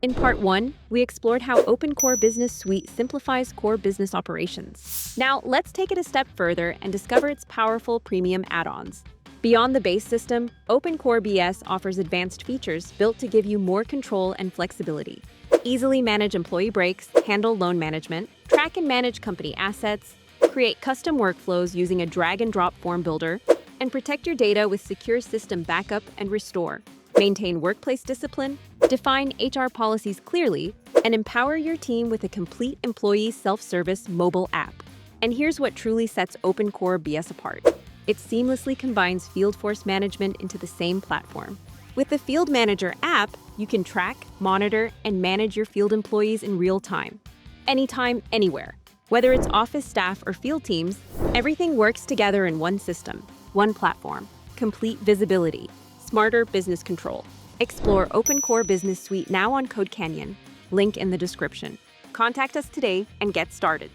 In Part 1, we explored how Open Core Business Suite simplifies core business operations. Now, let's take it a step further and discover its powerful premium add-ons. Beyond the base system, Open Core BS offers advanced features built to give you more control and flexibility. Easily manage employee breaks, handle loan management, track and manage company assets, create custom workflows using a drag-and-drop form builder, and protect your data with secure system backup and restore. Maintain workplace discipline, define HR policies clearly, and empower your team with a complete employee self-service mobile app. And here's what truly sets Open Core BS apart. It seamlessly combines field force management into the same platform. With the Field Manager app, you can track, monitor, and manage your field employees in real time. Anytime, anywhere. Whether it's office staff or field teams, everything works together in one system, one platform. Complete visibility. Smarter business control. Explore Open Core Business Suite now on Code Canyon. Link in the description. Contact us today and get started.